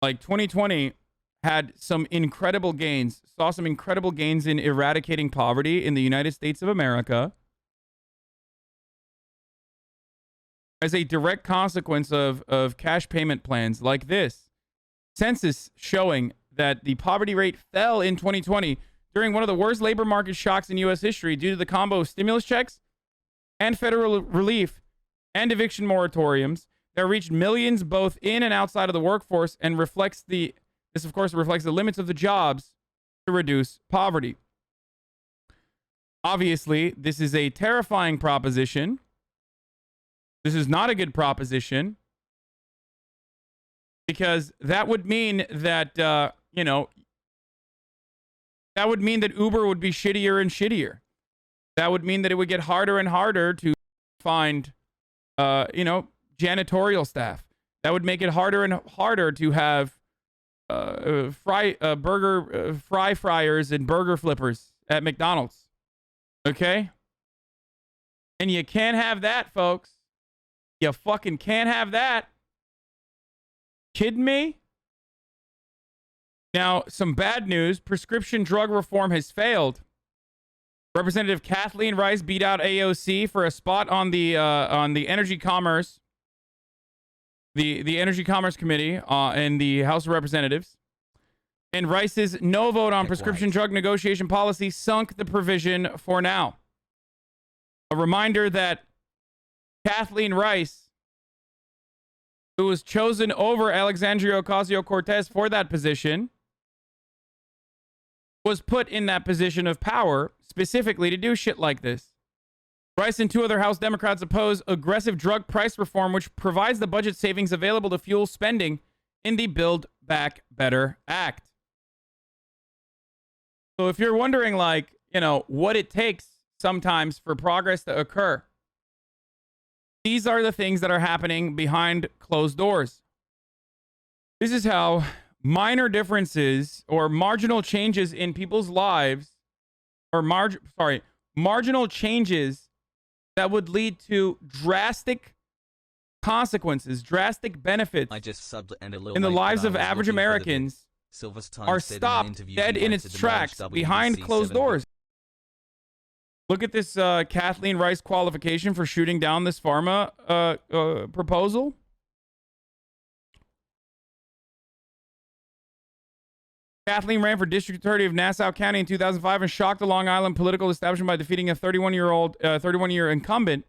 Like 2020 had some incredible gains, saw some incredible gains in eradicating poverty in the United States of America as a direct consequence of cash payment plans like this. Census showing that the poverty rate fell in 2020 during one of the worst labor market shocks in U.S. history due to the combo of stimulus checks and federal relief and eviction moratoriums that reached millions both in and outside of the workforce, and this of course reflects the limits of the jobs to reduce poverty. Obviously, this is a terrifying proposition. This is not a good proposition because that would mean that, that would mean that Uber would be shittier and shittier. That would mean that it would get harder and harder to find, janitorial staff. That would make it harder and harder to have fry fryers and burger flippers at McDonald's. Okay? And you can't have that, folks. You fucking can't have that. Kidding me? Now, some bad news. Prescription drug reform has failed. Representative Kathleen Rice beat out AOC for a spot on the Energy Commerce, the Energy Commerce Committee in the House of Representatives. And Rice's no vote on prescription drug negotiation policy sunk the provision for now. A reminder that Kathleen Rice, who was chosen over Alexandria Ocasio-Cortez for that position, was put in that position of power specifically to do shit like this. Rice and two other House Democrats oppose aggressive drug price reform, which provides the budget savings available to fuel spending in the Build Back Better Act. So if you're wondering, what it takes sometimes for progress to occur, these are the things that are happening behind closed doors. This is how minor differences or marginal changes in people's lives, or marginal changes that would lead to drastic consequences, drastic benefits in the lives of average Americans are stopped dead in its tracks behind closed doors. Look at this Kathleen Rice qualification for shooting down this pharma proposal. Kathleen ran for district attorney of Nassau County in 2005 and shocked the Long Island political establishment by defeating a 31-year incumbent.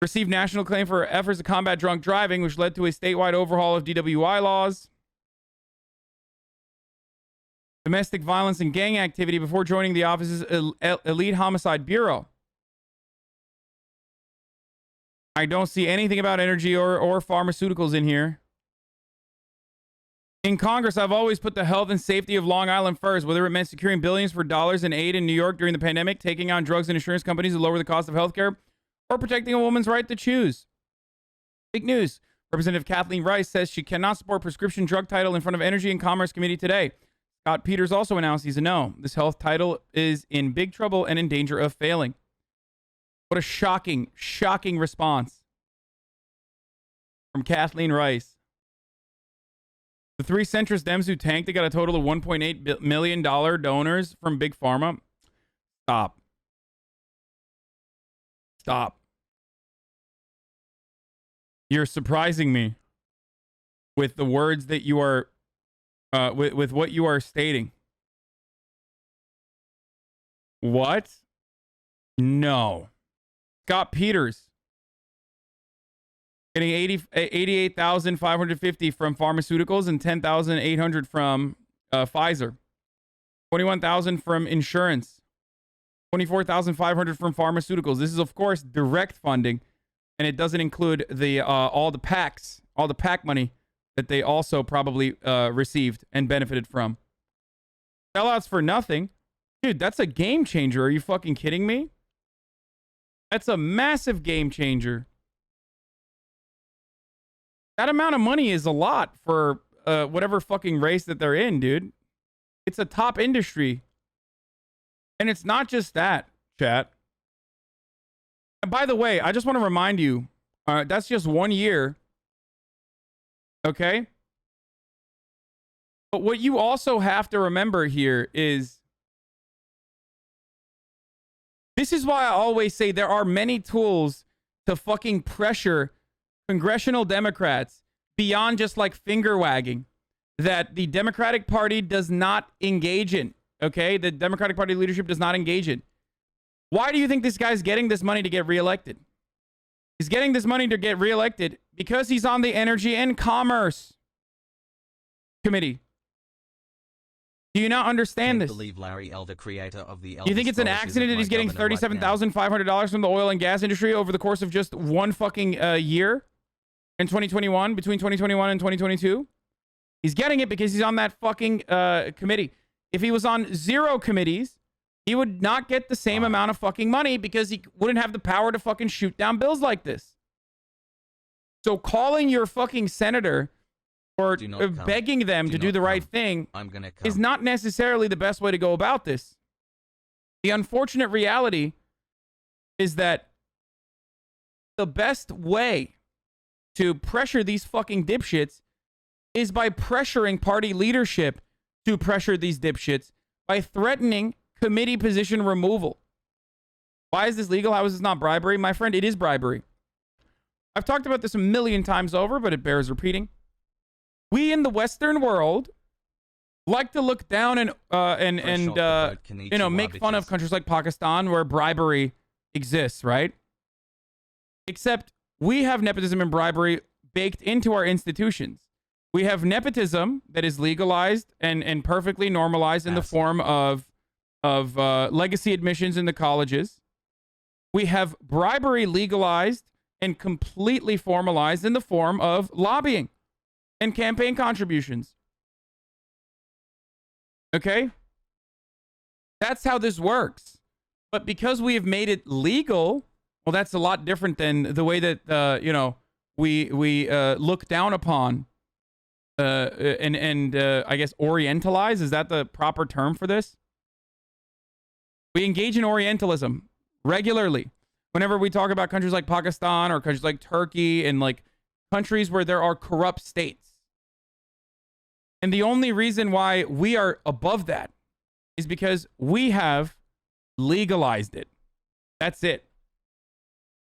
Received national acclaim for her efforts to combat drunk driving, which led to a statewide overhaul of DWI laws, domestic violence, and gang activity before joining the office's elite homicide bureau. I don't see anything about energy or pharmaceuticals in here. In Congress, I've always put the health and safety of Long Island first, whether it meant securing billions for dollars in aid in New York during the pandemic, taking on drugs and insurance companies to lower the cost of healthcare, or protecting a woman's right to choose. Big news. Representative Kathleen Rice says she cannot support prescription drug title in front of Energy and Commerce Committee today. Scott Peters also announced he's a no. This health title is in big trouble and in danger of failing. What a shocking, shocking response from Kathleen Rice. The three centrist Dems who tanked, they got a total of $1.8 million donors from Big Pharma. Stop. Stop. You're surprising me with the words that you are, with what you are stating. What? No. Scott Peters getting 88,550 from pharmaceuticals and 10,800 from Pfizer. 21,000 from insurance. 24,500 from pharmaceuticals. This is, of course, direct funding, and it doesn't include the all the PAC money that they also probably received and benefited from. Sellouts for nothing. Dude, that's a game changer. Are you fucking kidding me? That's a massive game changer. That amount of money is a lot for whatever fucking race that they're in, dude. It's a top industry. And it's not just that, chat. And by the way, I just want to remind you, that's just 1 year Okay? But what you also have to remember here is this is why I always say there are many tools to fucking pressure congressional Democrats beyond just like finger wagging that the Democratic Party does not engage in. Okay? The Democratic Party leadership does not engage in. Why do you think this guy's getting this money to get reelected? He's getting this money to get reelected because he's on the Energy and Commerce Committee. Do you not understand this? Believe Larry Elder, creator of the You think it's an accident that he's getting $37,500 from the oil and gas industry over the course of just one fucking year in 2021, between 2021 and 2022? He's getting it because he's on that fucking committee. If he was on 0 committees, he would not get the same amount of fucking money because he wouldn't have the power to fucking shoot down bills like this. So calling your fucking senator or begging them to do the right thing is not necessarily the best way to go about this. The unfortunate reality is that the best way to pressure these fucking dipshits is by pressuring party leadership to pressure these dipshits by threatening committee position removal. Why is this legal? How is this not bribery? My friend, it is bribery. I've talked about this a million times over, but it bears repeating. We in the Western world like to look down and make fun of countries like Pakistan where bribery exists, right? Except we have nepotism and bribery baked into our institutions. We have nepotism that is legalized and perfectly normalized in the form of legacy admissions in the colleges. We have bribery legalized and completely formalized in the form of lobbying and campaign contributions. Okay? That's how this works. But because we have made it legal, well, that's a lot different than the way that, we look down upon and I guess orientalize. Is that the proper term for this? We engage in Orientalism regularly. Whenever we talk about countries like Pakistan or countries like Turkey and like countries where there are corrupt states. And the only reason why we are above that is because we have legalized it. That's it.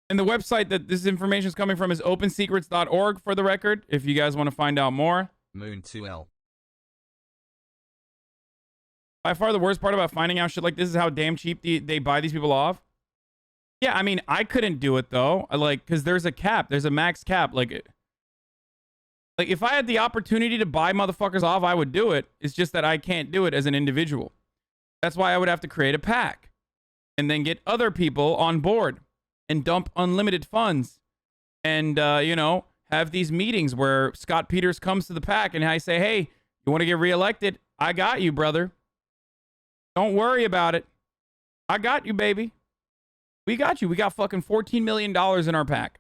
And the website that this information is coming from is opensecrets.org for the record, if you guys want to find out more. Moon 2L. By far the worst part about finding out shit like this is how damn cheap they buy these people off. Yeah, I mean, I couldn't do it though. Because there's a cap. There's a max cap. Like, if I had the opportunity to buy motherfuckers off, I would do it. It's just that I can't do it as an individual. That's why I would have to create a pack. And then get other people on board. And dump unlimited funds. And, have these meetings where Scott Peters comes to the pack and I say, hey, you want to get reelected? I got you, brother. Don't worry about it. I got you, baby. We got you. We got fucking $14 million in our pack.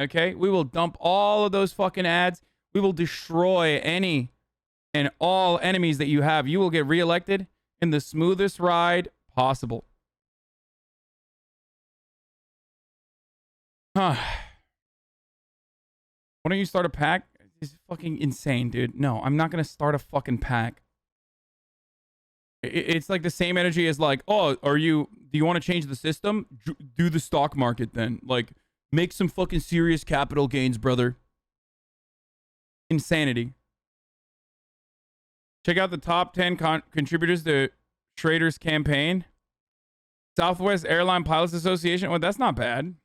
Okay? We will dump all of those fucking ads. We will destroy any and all enemies that you have. You will get reelected in the smoothest ride possible. Huh. Why don't you start a pack? It's fucking insane, dude. No, I'm not going to start a fucking pack. It's like the same energy as like, oh, do you want to change the system? Do the stock market then. Like, make some fucking serious capital gains, brother. Insanity. Check out the top 10 contributors to Schrader's campaign. Southwest Airline Pilots Association. Well, that's not bad.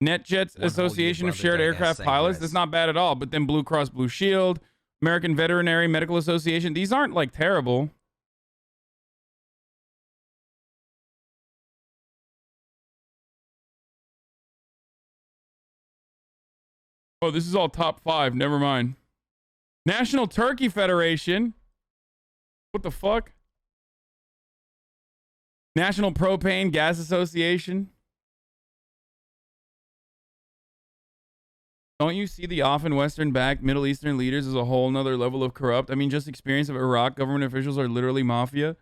NetJets Association of Shared Aircraft Pilots. That's not bad at all. But then Blue Cross Blue Shield, American Veterinary Medical Association. These aren't like terrible. Oh, this is all top 5. Never mind. National Turkey Federation. What the fuck? National Propane Gas Association. Don't you see the often Western-backed Middle Eastern leaders as a whole nother level of corrupt? I mean, just experience of Iraq government officials are literally mafia.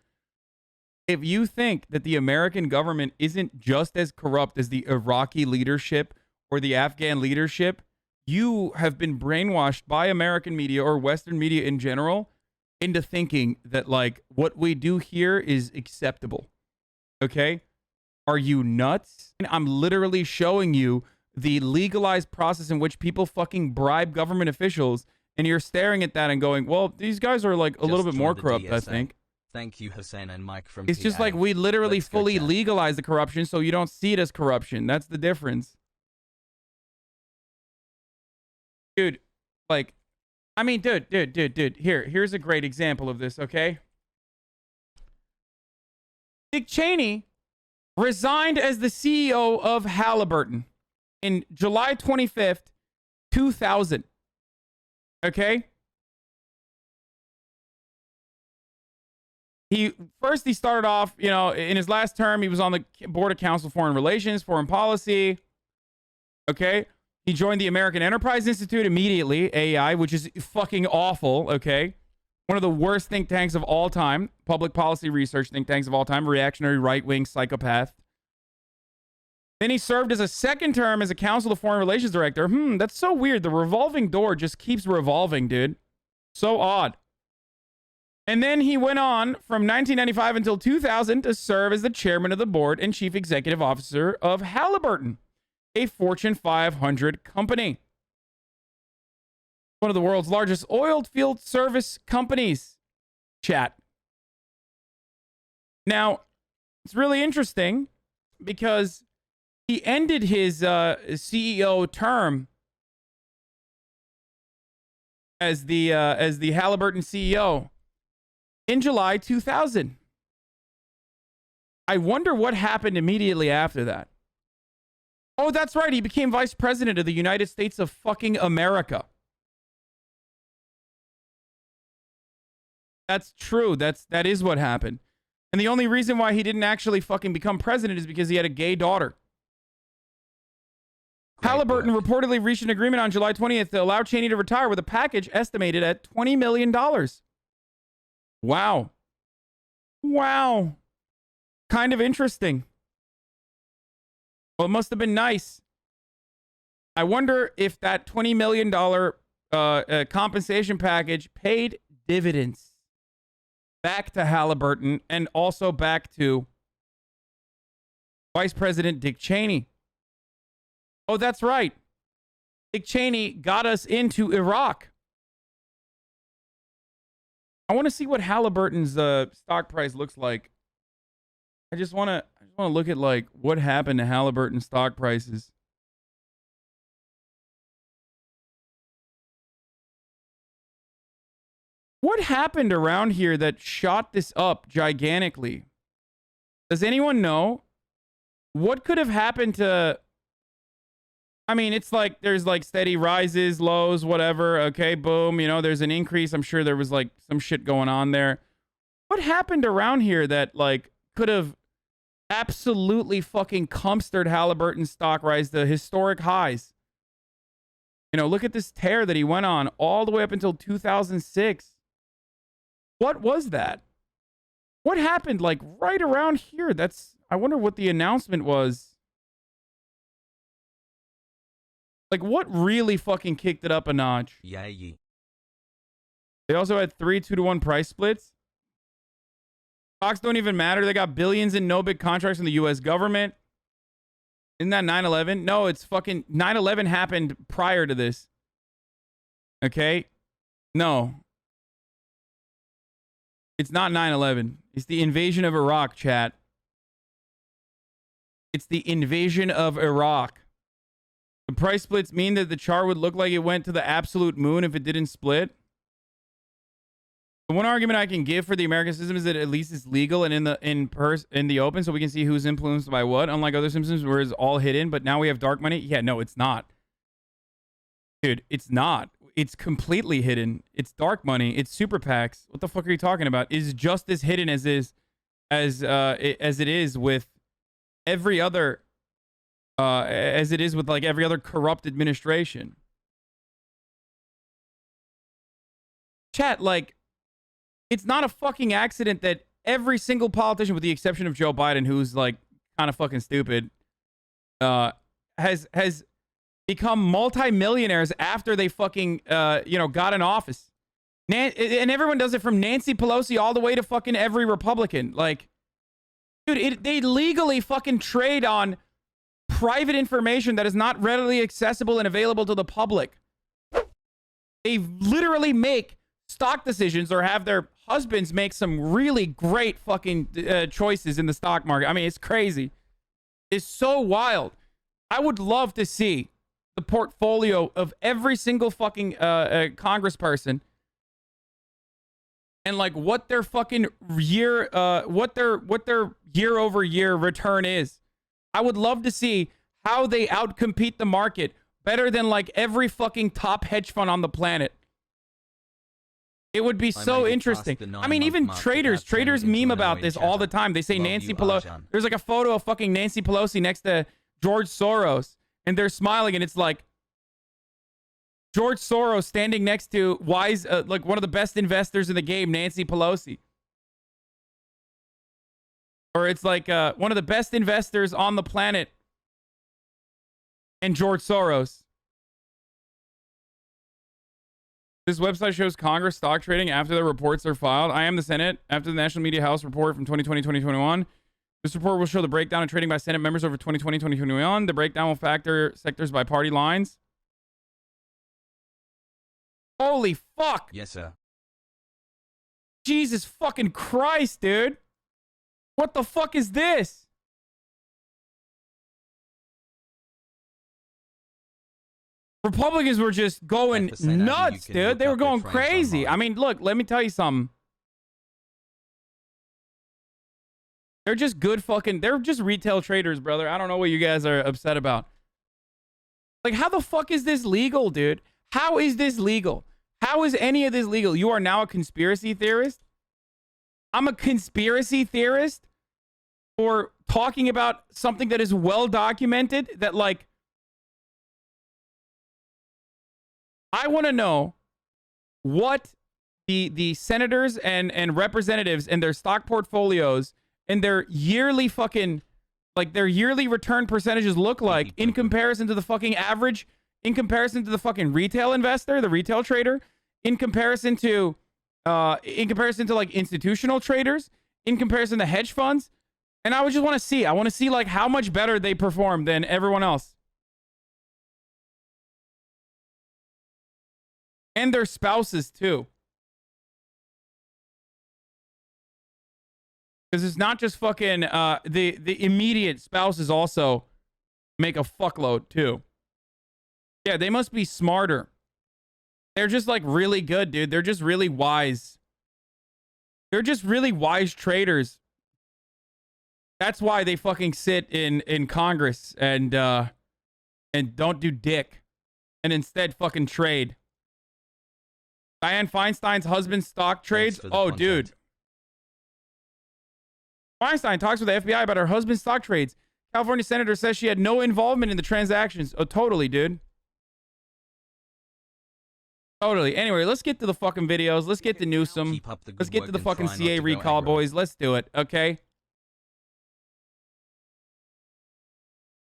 If you think that the American government isn't just as corrupt as the Iraqi leadership or the Afghan leadership, you have been brainwashed by American media or Western media in general into thinking that, like, what we do here is acceptable. Okay? Are you nuts? And I'm literally showing you the legalized process in which people fucking bribe government officials, and you're staring at that and going, well, these guys are like a little bit more corrupt, I think. Thank you, Hasan and Mike from It's just PA. like we literally Let's go, fully chat. legalize the corruption so you don't see it as corruption. That's the difference. Dude, like, I mean, dude. Here's a great example of this, okay? Dick Cheney resigned as the CEO of Halliburton in July 25th, 2000. Okay? He started off, you know, in his last term, he was on the Board of Council of Foreign Relations, Foreign Policy. Okay? He joined the American Enterprise Institute immediately, AI, which is fucking awful, okay? One of the worst think tanks of all time, public policy research think tanks of all time, reactionary right-wing psychopath. Then he served as a second term as a Council of Foreign Relations Director. That's so weird. The revolving door just keeps revolving, dude. So odd. And then he went on from 1995 until 2000 to serve as the chairman of the board and chief executive officer of Halliburton, a Fortune 500 company. One of the world's largest oil field service companies. Chat. Now, it's really interesting because he ended his CEO term as the Halliburton CEO in July 2000. I wonder what happened immediately after that. Oh, that's right. He became vice president of the United States of fucking America. That's true. That is what happened. And the only reason why he didn't actually fucking become president is because he had a gay daughter. Halliburton reportedly reached an agreement on July 20th to allow Cheney to retire with a package estimated at $20 million. Wow. Wow. Kind of interesting. Well, it must have been nice. I wonder if that $20 million compensation package paid dividends back to Halliburton and also back to Vice President Dick Cheney. Oh, that's right. Dick Cheney got us into Iraq. I want to see what Halliburton's stock price looks like. I just want to look at like what happened to Halliburton stock prices. What happened around here that shot this up gigantically? Does anyone know? What could have happened to... I mean, it's like there's like steady rises, lows, whatever. Okay, boom. You know, there's an increase. I'm sure there was like some shit going on there. What happened around here that like could have absolutely fucking dumpstered Halliburton's stock rise to historic highs? You know, look at this tear that he went on all the way up until 2006. What was that? What happened like right around here? I wonder what the announcement was. Like, what really fucking kicked it up a notch? Yeah. They also had 3 2-to-1 price splits. Stocks don't even matter. They got billions in no-bid contracts from the U.S. government. Isn't that 9/11? No, it's fucking... 9/11 happened prior to this. Okay? No. It's not 9/11. It's the invasion of Iraq, chat. It's the invasion of Iraq. The price splits mean that the chart would look like it went to the absolute moon if it didn't split. The one argument I can give for the American system is that at least it's legal and in the open, so we can see who's influenced by what. Unlike other systems where it's all hidden, but now we have dark money. Yeah, no, it's not. Dude, it's not. It's completely hidden. It's dark money. It's super PACs. What the fuck are you talking about? It's just as hidden as it is with every other. As it is with like every other corrupt administration. Chat, like, it's not a fucking accident that every single politician, with the exception of Joe Biden, who's like kind of fucking stupid, has become multi-millionaires after they fucking, got in office. And everyone does it from Nancy Pelosi all the way to fucking every Republican. Like, dude, they legally fucking trade on private information that is not readily accessible and available to the public. They literally make stock decisions or have their husbands make some really great fucking choices in the stock market. I mean, it's crazy. It's so wild. I would love to see the portfolio of every single fucking congressperson and like what their fucking year, what their year over year return is. I would love to see how they outcompete the market better than like every fucking top hedge fund on the planet. It would be so interesting. I mean, even traders meme about this all the time. They say Nancy Pelosi. There's like a photo of fucking Nancy Pelosi next to George Soros, and they're smiling, and it's like George Soros standing next to like one of the best investors in the game, Nancy Pelosi. Or it's like one of the best investors on the planet and George Soros. This website shows Congress stock trading after the reports are filed. I am the Senate. After the National Media House report from 2020-2021, this report will show the breakdown of trading by Senate members over 2020-2021. The breakdown will factor sectors by party lines. Holy fuck. Yes, sir. Jesus fucking Christ, dude. What the fuck is this? Republicans were just going nuts, dude. They were going crazy. I mean, look, let me tell you something. They're just they're just retail traders, brother. I don't know what you guys are upset about. Like, how the fuck is this legal, dude? How is this legal? How is any of this legal? You are now a conspiracy theorist? I'm a conspiracy theorist for talking about something that is well documented, that like, I want to know what the senators and representatives and their stock portfolios and their yearly fucking, like their yearly return percentages look like in comparison to the fucking average, in comparison to the fucking retail investor, the retail trader, in comparison to like institutional traders, in comparison to hedge funds. And I would just want to see, like how much better they perform than everyone else. And their spouses too. Because it's not just fucking the immediate spouses also make a fuckload too. Yeah, they must be smarter. They're just like really good, dude. They're just really wise. They're just really wise traders. That's why they fucking sit in Congress and don't do dick and instead fucking trade. Dianne Feinstein's husband's stock trades. Oh, dude. Feinstein talks with the FBI about her husband's stock trades. California senator says she had no involvement in the transactions. Oh, totally, dude. Totally. Anyway, let's get to the fucking videos. Let's get to Newsom. Let's get to the fucking CA recall, boys. Let's do it, okay?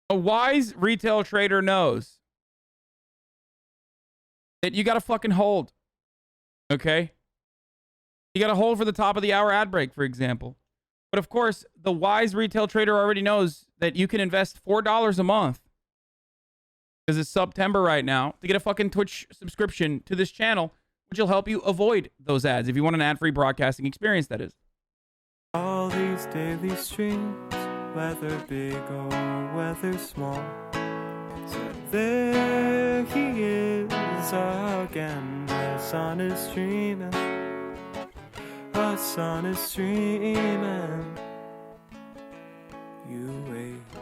A wise retail trader knows that you got to fucking hold. Okay? You got to hold for the top of the hour ad break, for example. But of course, the wise retail trader already knows that you can invest $4 a month, because it's September right now, to get a fucking Twitch subscription to this channel, which will help you avoid those ads if you want an ad-free broadcasting experience, that is. All these daily streams, whether big or whether small, so there he is again. Hasan is streaming. Hasan is streaming. You wait.